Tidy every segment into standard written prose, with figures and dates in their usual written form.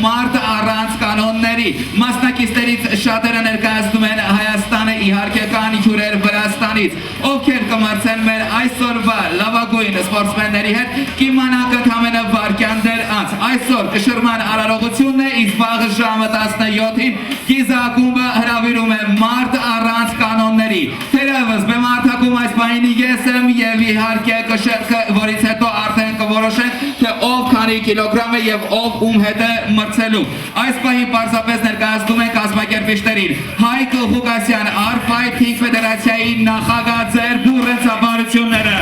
մարդ առանց կանոնների։ Մասնակիցներից շատերը ներկայացնում են Հայաստանը, իհարկե կան հյուրեր Վրաստանից, ովքեր կմրցեն մեր այսօրվա լավագույն սպորտսմենների հետ, կիմանանք ընդամենը վայրկյան դեռ անց։ Այսօր կշռման արարողությունն է, իսկ վաղ ժամը 17-ին կիզակումբը հրավիրում է մարդ առանց կանոնների։ Թերևս բեմարդակում այս բանին ես եմ եւ իհարկե կշեռքը, որից հետո արդեն կորոշենք, թե ով քանի կիլոգրամ է եւ ով ում հետ է մրցելու։ Այս պահին պարզապես ներկայացնում են կազմակերպիչներին Հայկ Ղուկասյան, Fighting Ֆեդերացիայի նախագահ ձեր բուրենցաբանությունները։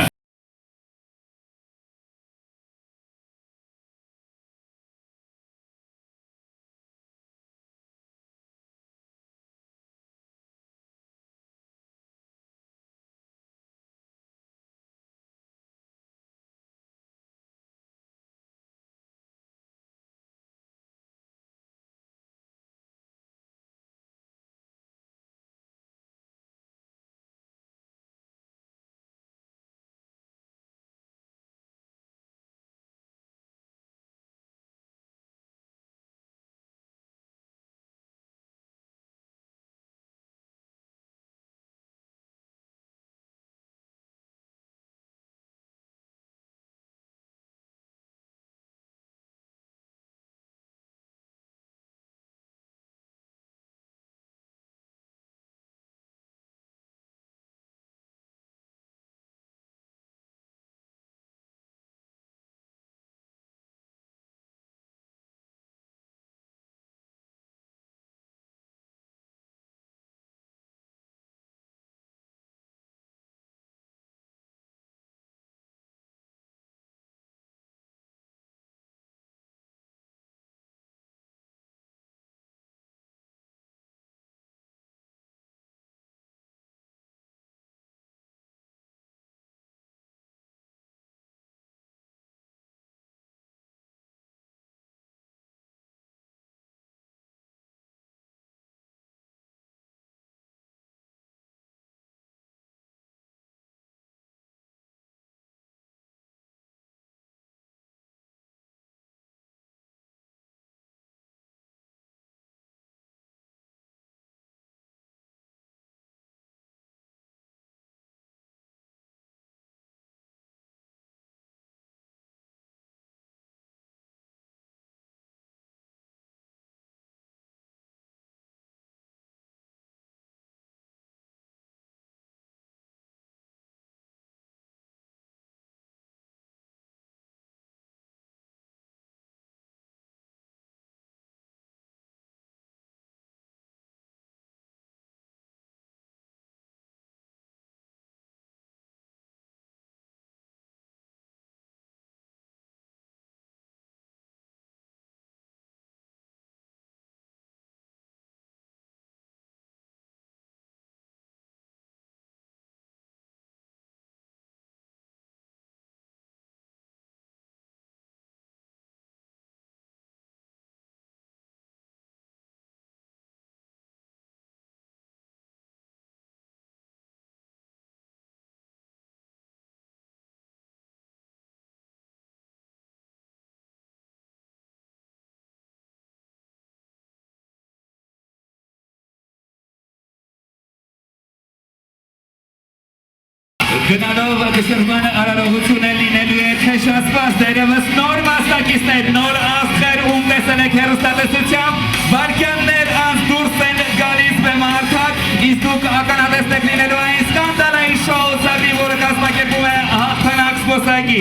Գնալով կշռմանը արարողությունը լինելու է քեշասպաս դերևս նոր մասնակիցներ, նոր աստղեր, ում տեսել եք հեռուստատեսությամբ, վայրկյաններ անց դուրս են գալիս բեմարդակ, իսկ դուք ականատեսներ լինելու այն սկանդալային շոու-ցավի, որը կազմակերպում է հաղթանակ զբոսայգի։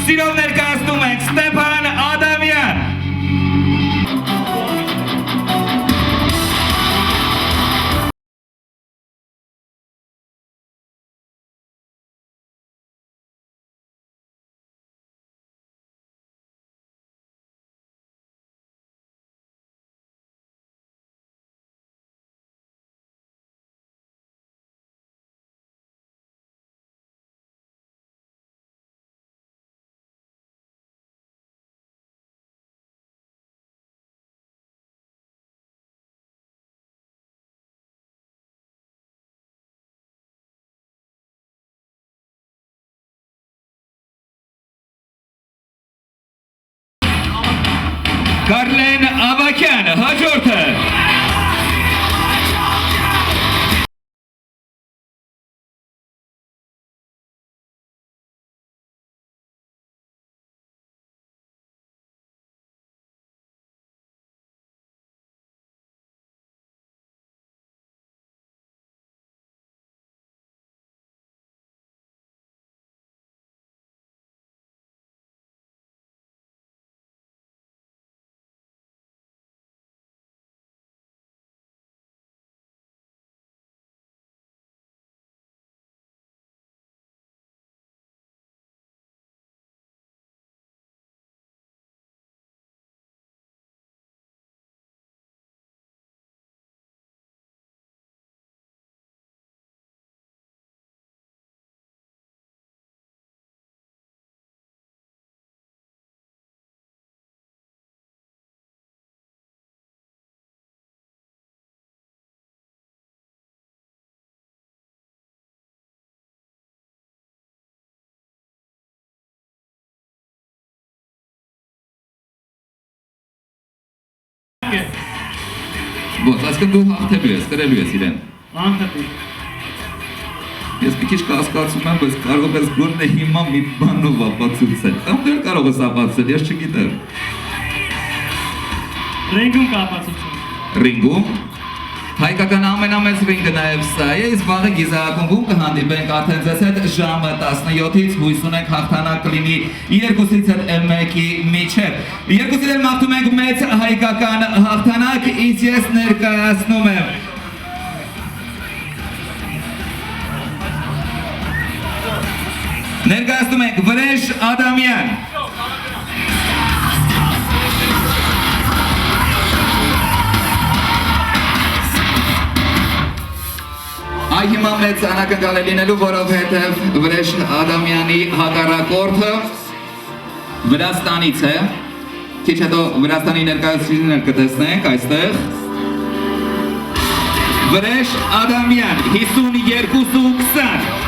Սիրով ներկայացնում ենք Ստեփան Ադամյան։ Կարլեն Ավակ Ոնց ասկը դու հաղթելու ես, կրելու ես իրեն։ Անհատի։ Ես մի քիչ կասկածում եմ, բայց կարող ես գոնե հիմա մի բանով ապացուցել։ Կամ դեռ կարող ես ապացուցել, ես չգիտեմ։ Ռինգում կապացուցում։ Ռինգում։ Հայկական ամենամեծ ռինգը նաև սա է, իսկ վաղը գիզակումբում կհանդիպենք Աթենզես հետ ժամը 17-ից, հույս ունենք հաղթանակ կլինի երկուսից հետ մեկի միջև։ Երկուսից էլ մաղթում ենք մեծ հայկական հաղթանակ, իսկ ես ներկայացնում եմ Ներկայացնում ենք Վրեժ Ադամյան։ Այ հիմա մեծ անակնկալ է լինելու, որովհետև Վրեժ Ադամյանի հակառակորդը Վրաստանից է։ Քիչ հետո Վրաստանի ներկայացուցիչներ կտեսնենք այստեղ։ Վրեժ Ադամյան 52-20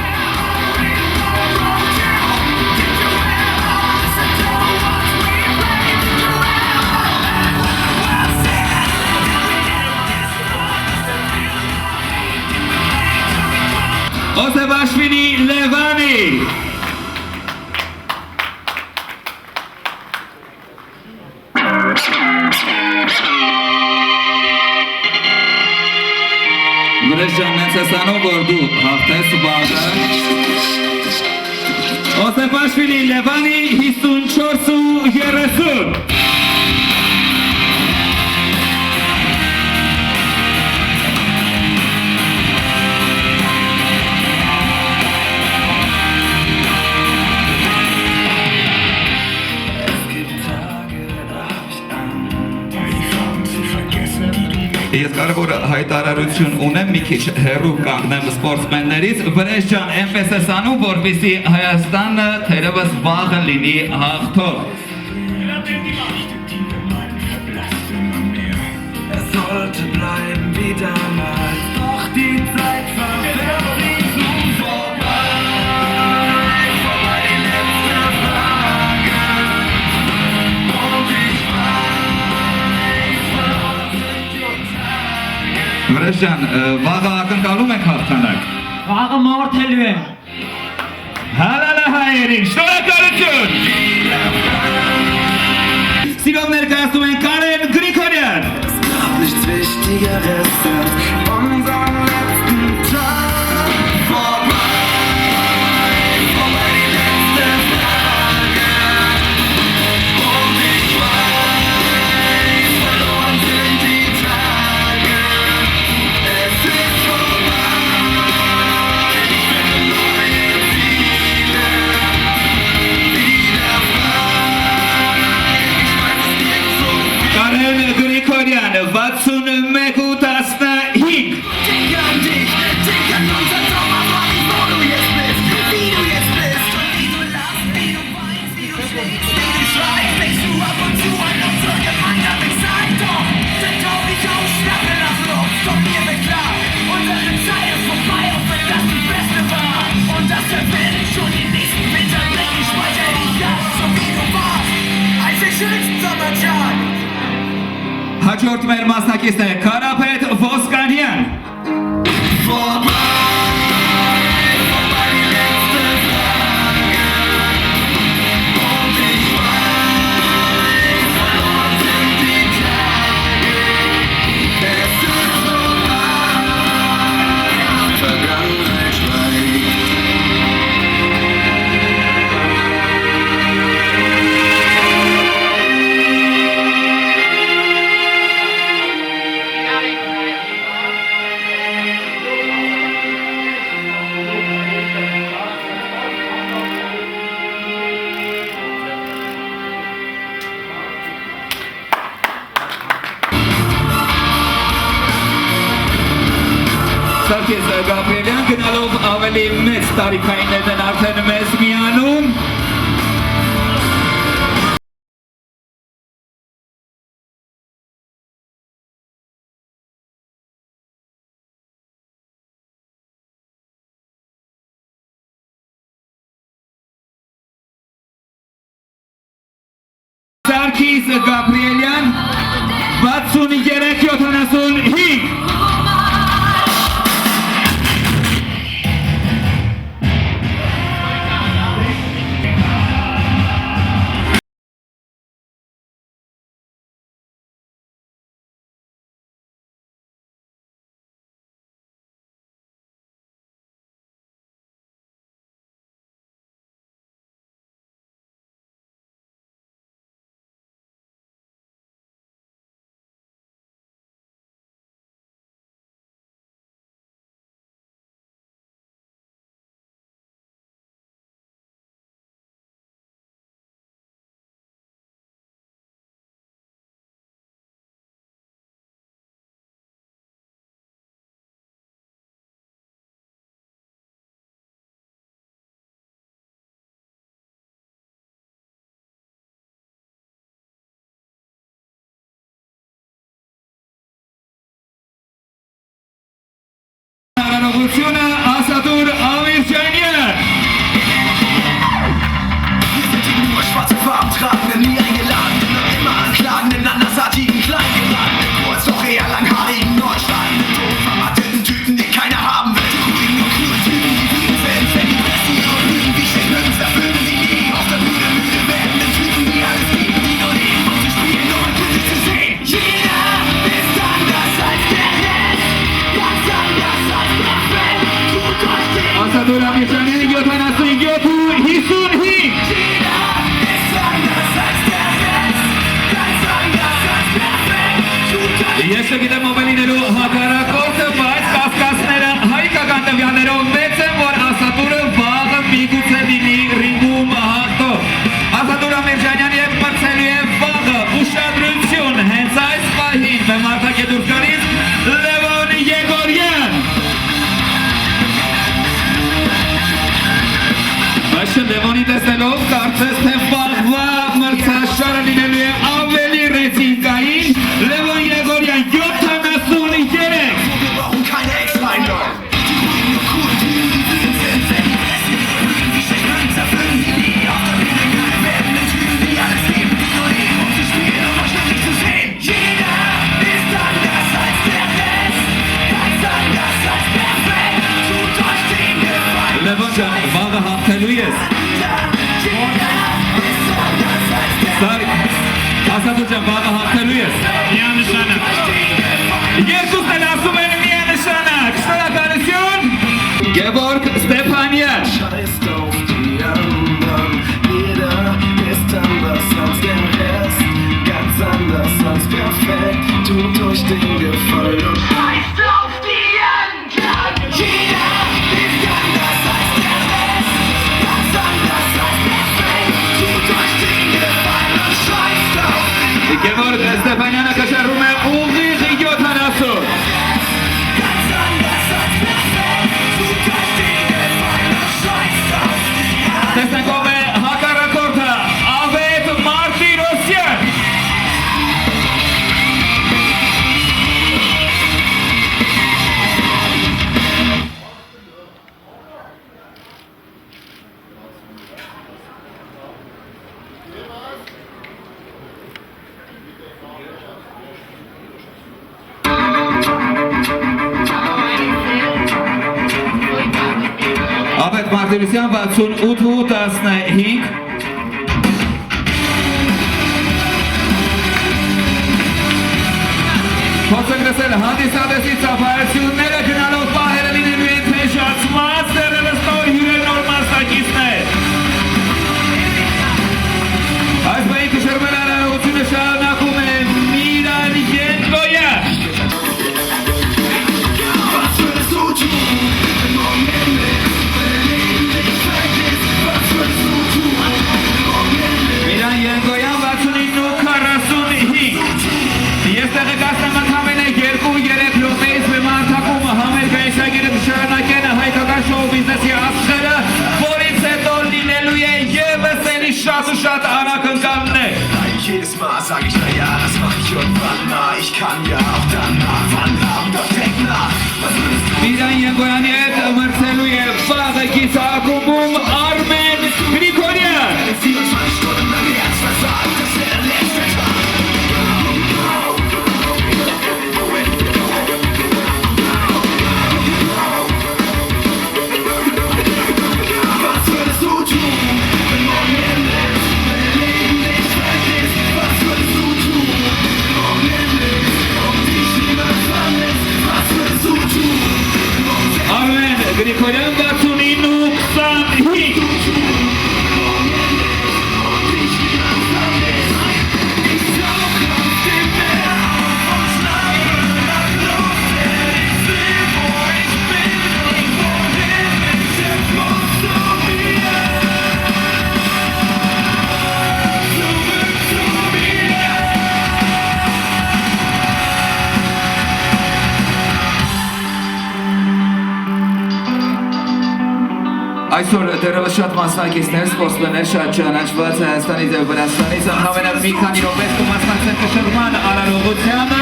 Օսեբաշվիլի Լևանի Վրեժ ջան, նենց ես անում, որ դու հաղթես վաղը Օսեբաշվիլի Լևանի 54-30 Ես կարևոր հայտարարություն ունեմ, մի քիչ հեռու կանգնեմ սպորտսմեններից, Վրեժ ջան, այնպես ես անում, որպեսզի Հայաստանը թերևս վաղը լինի հաղթող։ Վրեժ ջան, վաղը ակնկալում ենք հաղթանակ։ Վաղը մորթելու եմ։ Հալալա հայերին, շնորհակալություն։ Սիրով ներկայացնում ենք Կարեն Գրիգորյան։ Nichts Wichtigeres als unseren letzten Tag. Vorbei die letzte Frage. Und ich weiß, verloren sind die Tage. Es ist vorbei, ich finde neue Ziele. Wieder frei, ich weiß, es gibt so viel. Կարեն Գրիգորյան, 61-15 Denk an dich, denk an unser Traumabend, wo du jetzt bist, wie du jetzt bist. Wie du lachst, wie du weinst, wie du schlägst, wie du schreist. Denkst du ab und zu an unsere gemeinsame Zeit, doch dann tauch ich auf, schnappe nach Luft, komm mir mit klar. Unsere Zeit ist vorbei, auch wenn das die beste war. Und das erwähne ich schon den nächsten Winter, denk ich speichere dich ab, so wie du warst, als den schönsten Sommertag. Հաջորդ մեր մասնակիցն է Կարապետ Ոսկանյան։ Սարգիս Գաբրիելյան գնալով ավելի մեծ տարիքային են արդեն մեզ միանում։ Սարգիս Գաբրիելյան 60 73-75 Նողությունը Ասատուր Ամիրջանյան Wir sind nur schwarze Farben tragenden, nie eingeladen, immer anklagenden, andersartigen, kleingeladenen, kurz doch eher langhaarigen, nordschlagenden, todvermatteten Typen, die keiner haben will. Die ruhigen und klugen Typen, die wütend sind, wenn die Pressen ihre Lügen wie Schildmünster füllen, die nie auf der Bühne müde werdenden Typen, die alles lieben, die nur leben, um zu spielen, nur ein Kritisch zu sehen. Jeder ist anders als der Rest, ganz anders als der Fan. Tut euch den Ասատուր Ամիրջանյան 73-55 Ես չգիտեմ ով է լինելու հակառակորդը, բայց կասկածները հայկական տվյալներով մեծ են, որ Ասատուրը վաղը միգուցե լինի ռինգում հաղթող։ Ասատուր Ամիրջանյանը եւ մրցելու է վաղը ուշադրություն հենց այս պահին բեմարտակ է դուրս գալիս Լևոն Եգորյան։ Բայց Լևոնի տեսնելով կարծես թե վաղվա մրցաշարը լինելու է ավելի ռեյտինգային Լևոն Եգորյան 73 Wir brauchen keine Ex-Feinde. Die ruhigen und coolen Typen, die wütend sind, wenn die Pressen ihre Lügen wie Schildmünster füllen, die nie auf der Bühne geil werdenden Typen, die alles lieben, die nur leben, um zu spielen, um euch glücklich zu sehen. Jeder ist anders als der Rest, ganz anders als perfekt. Tut euch den Gefallen. Լևոն ջան, վաղը հաղթելու ես։ Jeder ist anders als der Սարի, Ասատուր ջան, վաղը հաղթելու ես։ Միանշանակ Երկուսն էլ ասում են միանշանակ։ Շնորհակալություն։ Գևորգ Ստեփանյան։ Scheiß auf die anderen, jeder ist anders als der Rest, ganz anders als perfekt, tut euch den Gefallen und scheißt auf die anderen, jeder ist anders als der Rest, ganz anders als perfekt, tut euch den Gefallen und scheißt auf die Գևորգ Ստեփանյանը կշռում է ուղիղ 70 ganz anders als perfekt, tut euch den Gefallen und scheißt auf die anderen. Տեսնենք ով է հակառակորդը Ավետ Մարտիրոսյան։ Ավետ Մարտիրոսյան 68-15 Փորձենք լսել հանդիսատեսի ծափայությունները գնալով պահերը լինելու են թեժացված դեռևս նոր հյուրեր նոր մասնակիցներ Այս բայի կշռմել արարողությունը շարունակում է Միրան Ենգոյան Was würdest du tun, wenn morgen endet, wenn Leben nicht weg ist? Was würdest du tun, wenn morgen endet? Միրան Ենգոյան 69-45 Ես տեղը կասնամ ընդամենը 2-3 րոպեից բեմարտակում համերգայնագիրը կշարունակեն հայկական շոու բիզնեսի աստղերը, որից հետո լինելու է ևս էլի շատ ու շատ անակնկալներ Jedes Mal sag ich, na ja, das mach ich irgendwann mal. Ich kann ja auch danach, wann haben doch denk nach. Was würdest du Միրան Ենգոյանի հետ մրցելու է վաղը կիսակումում Արմեն Գրիգորյան 24 Stunden lang Herz versagt, das wäre der letzte Tag. Այսօր դեռևս շատ մասնակիցներ, սպորտսմեններ շատ ճանաչված Հայաստանից եւ Վրաստանից ընդհանրապես մի քանի րոպե կմասնակցեն կշռման արարողությանը։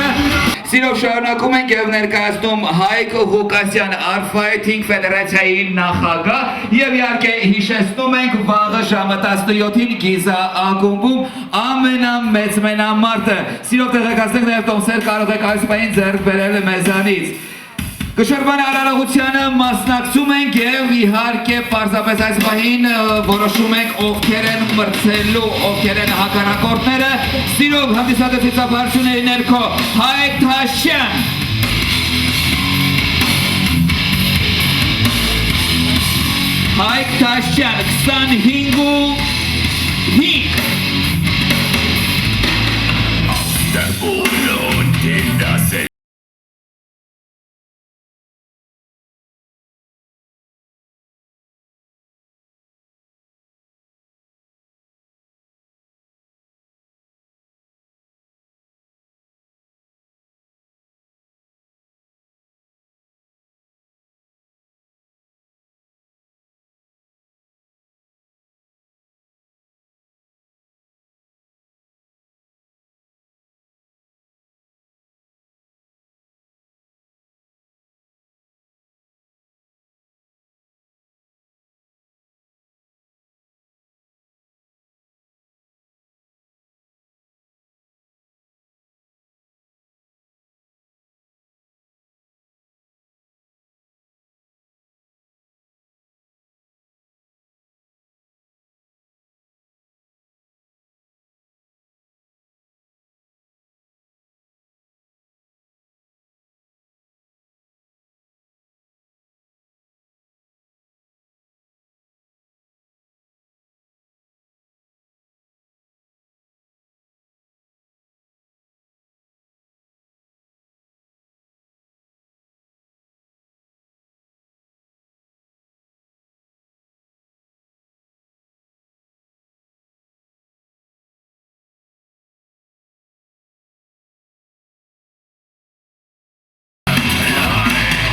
Սիրով շարունակում ենք եւ ներկայացնում Հայկ Ղուկասյան Art-Fighting Ֆեդերացիայի նախագահ եւ իհարկե հիշեցնում ենք վաղը ժամը 17-ին Գիզա ակումբում ամենամեծ մենամարտը։ Սիրով տեղեկացնենք նաեւ տոմսեր կարող եք այս պահին ձեռք բերել մեզանից։ Կշռման արարողությանը մասնակցում ենք եւ իհարկե պարզապես այս պահին որոշում ենք ովքեր են մրցելու, ովքեր են հակառակորդները։ Սիրով հանդիսատեսի ծափարությունների ներքո Հայկ Թաշյան, Հայկ Թաշյան 25 Der Boden und in das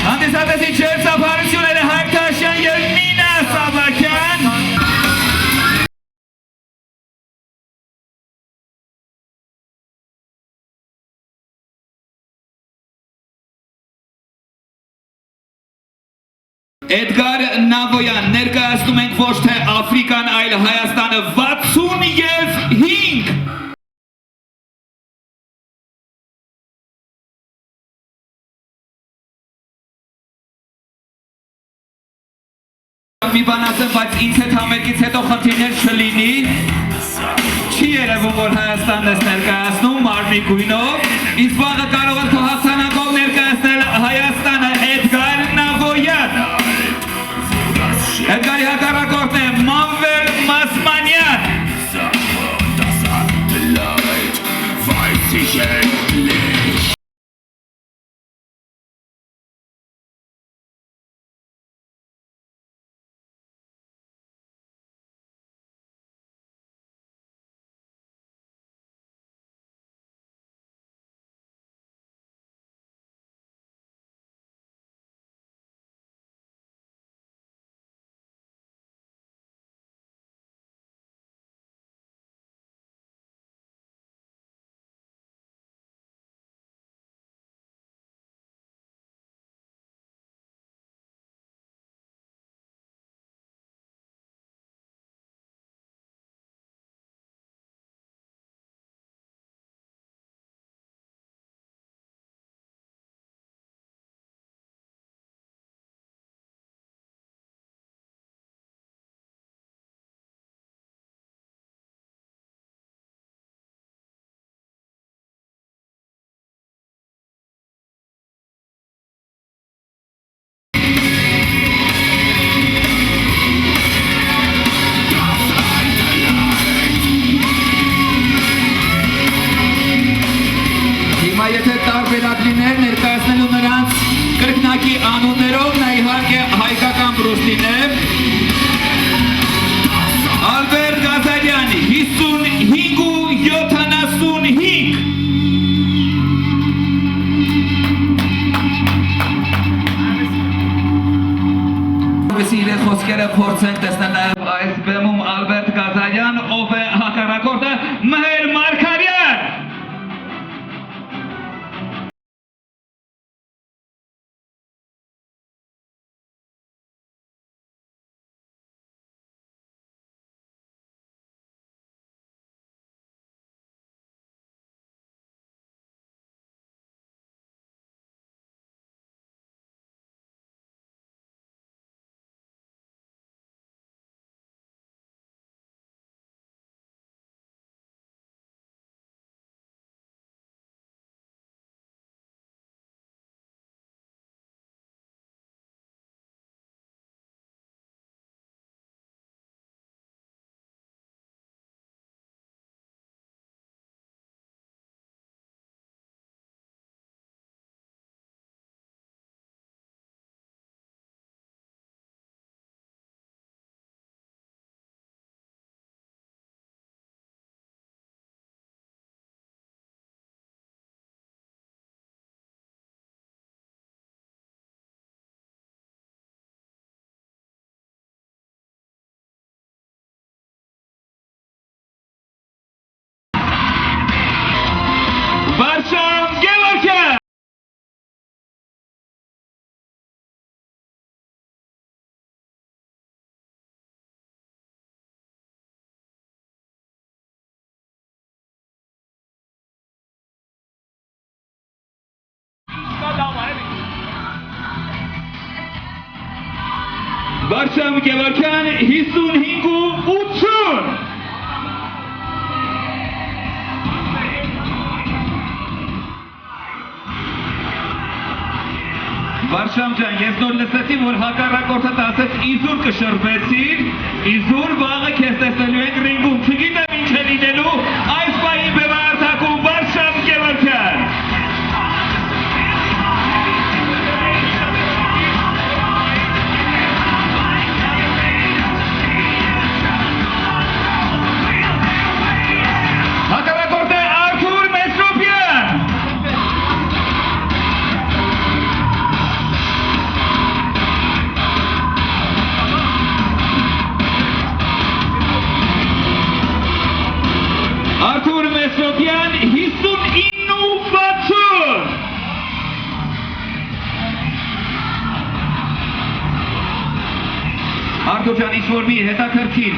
հանդիսատեսի չեր ծափարությունները Հայկ Թաշյան եւ Նինա Սաբակյան։ Էդգար Նավոյան, ներկայացնում ենք ոչ թե Աֆրիկան, այլ Հայաստանը 65 մի բան ասեմ, բայց ինձ հետ համերգից հետո խնդիրներ չլինի, չի երևում, որ Հայաստանն ես ներկայացնում մարմնի գույնով, իսկ վաղը կարող եք քո հաղթանակով ներկայացնել Հայաստանը Էդգար Նավոյան։ Էդգարի հակառակորդն է Մանվել Մասմանյան։ das Leid weiß ich endlich. Եթե տարբերակ լիներ ներկայացնելու նրանց կրկնակի անուններով, նա իհարկե հայկական բրուստին է Ալբերտ Գազարյան 55-75 խոսքերը փորձենք տեսնել նաև այս բեմում Ալբերտ Գազարյան, ով է հակառակորդը Մհեր Մարգարյան։ Վարշամ Գևորգյան։ Վարշամ Գևորգյան 55-80։ Վարշամ ջան, ես նոր լսեցի, որ հակառակորդդ ասեց իզուր կշռվեցիր, իզուր վաղը քեզ տեսնելու ենք ռինգում, չգիտեմ ինչ է լինելու, այս պահի բեմահարթակում Վարշամ Գևորգյան։ Հակառակորդ է Արթուր Մեսրոպյան։ Արթուր Մեսրոպյան 59-60։ Արթուր ջան, ինչ-որ մի հետաքրքիր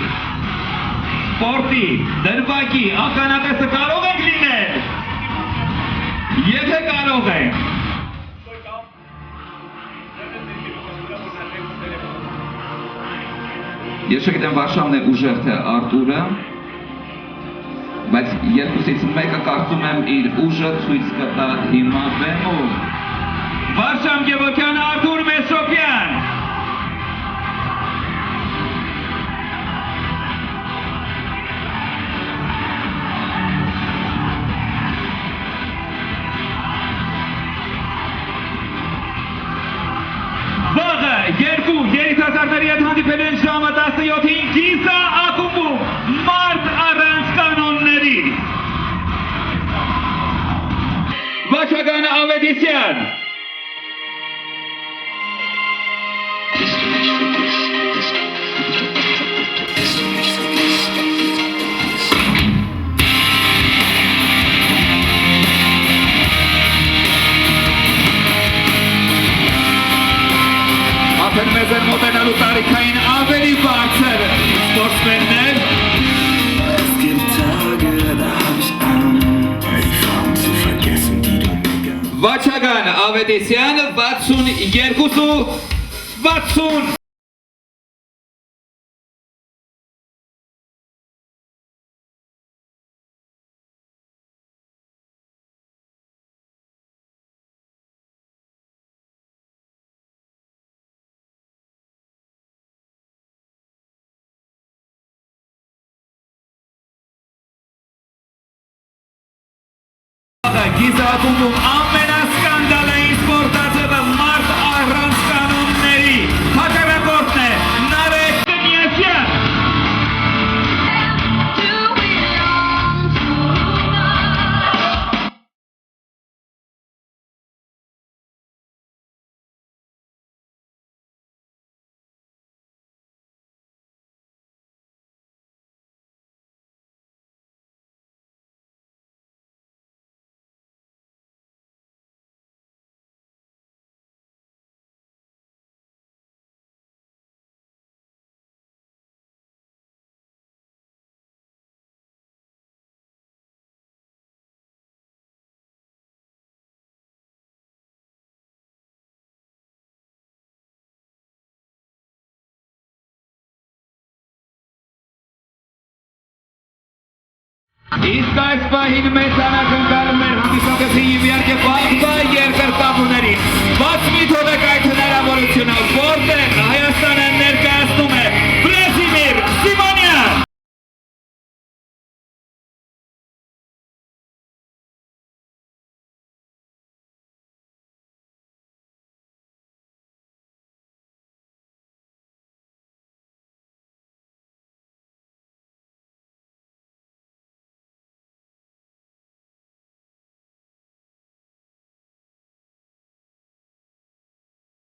սպորտի, դրվագի, ականատեսը կարող եք լինել։ Եթե կարող եք։ Ես չգիտեմ Վարշամն է ուժեղ թե Արթուրը, բայց երկուսից մեկը կարծում եմ իր ուժը ցույց կտա հիմա բեմում։ Վարշամ Գևորգյան, Արթուր Մեսրոպյան։ Վաղը երկու երիտասարդների հետ հանդիպելու են ժամը 17-ին Գիզա ակումբում մարդ առանց կանոնների։ Վաչագան Ավետիսյան։ Արդեն մեզ են մոտենալու տարիքային ավելի բարձր սպորտսմեններ։ Es gibt Tage, da hab ich Angst, die Frauen zu vergessen, die du mir gabst. Վաչագան Ավետիսյան 62-60 Իսկ այս պահին մեծ անակնկալում էր հանդիսակցի իվիարկե բաղբա երկրկապուների բաց մի թողեք այդ հնարավորությունը, որտեղ Հայաստանը ներկայացնում է Վլադիմիր Սիմոնյան։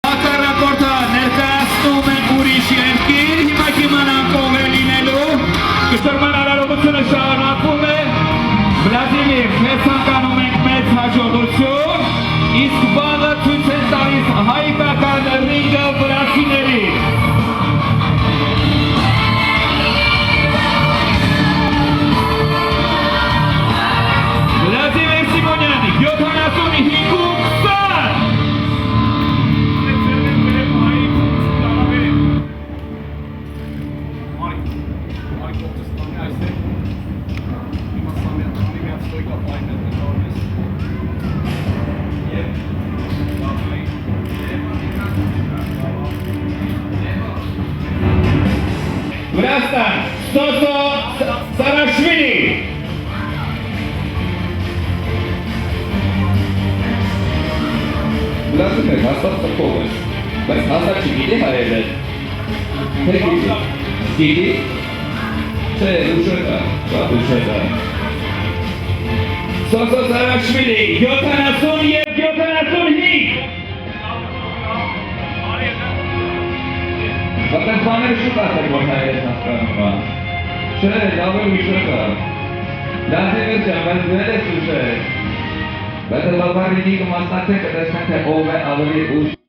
Հակառակորդը ներկայացնում է ուրիշ երկիր, հիմա կիմանանք ով է լինելու, կշտորման արարողությունը շարունակվում է, Վլադիմիր, քեզ ցանկանում ենք մեծ հաջողություն, իսկ վաղը ցույց են տալիս հայկական ռինգը վրացիների։ Վլադիմիր Սիմոնյան, 75 ու 20 Վրաստան, Ստոսո Սարաշվիլի։ Վլադիմիր, հաստատ տպով ես, բայց հաստատ չգիտի հայել է։ Թե գիտի։ Գիտի։ Չէ, ուշետա, շատ ուշետա։ Ստոսո Սարաշվիլի, 70 և 75։ Բայց այս բաները շուտ ասեք, որ հայել ես հասկանում բան։ Չէ, լավ է ուշետա։ Վլադիմիր ջան, բայց դու ես ուշետ։ Բայց լավարինի կմասնակցեք կտեսնենք, թե ով է ավելի ուշ։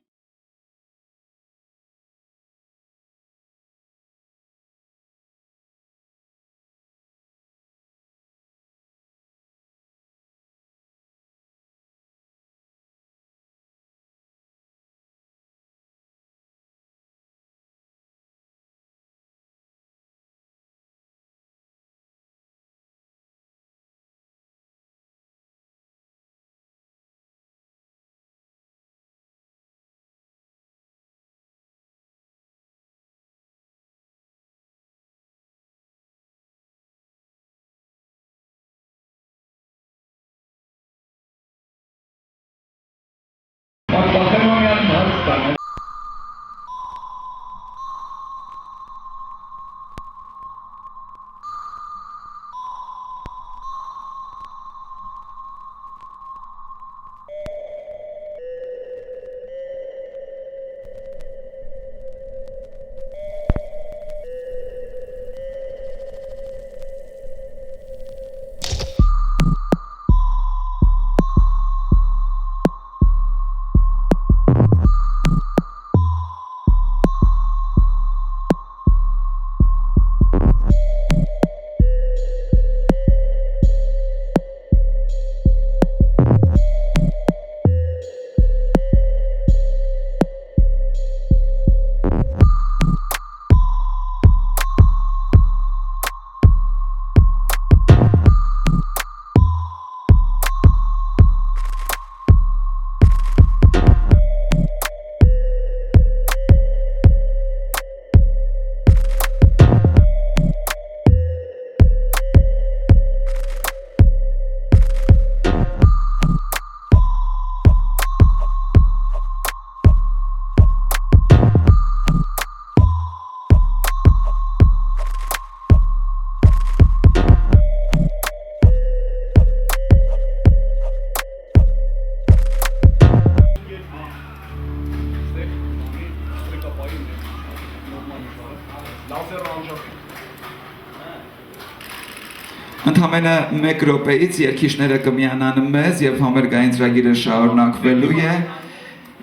Ընդամենը 1 րոպեից երգիչները կմիանան մեզ եւ համերգային ծրագիրը շարունակվելու է։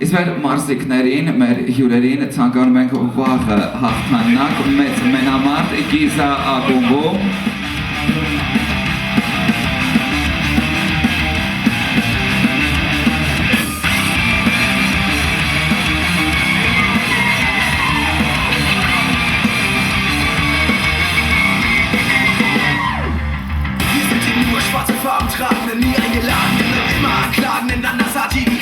Իսկ մեր մարզիկներին, մեր հյուրերին ցանկանում ենք վաղը հաղթանակ մեծ մենամարտ Գիզա ակումբում։ Used to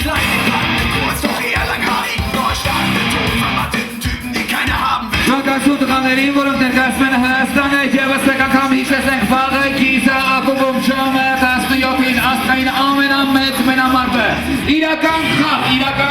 kleinen Bande kurz vor realer KI. Deutschland mit tonvermatteten Typen, die keiner haben will. Շնորհակալություն տղաներին, որոնք ներկայացնում են Հայաստանը եւս մեկ անգամ հիշեցնենք վաղը գիզա ակումբում ժամը 17-ին աստղային ամենամեծ մենամարտը իրական խաղ, իրական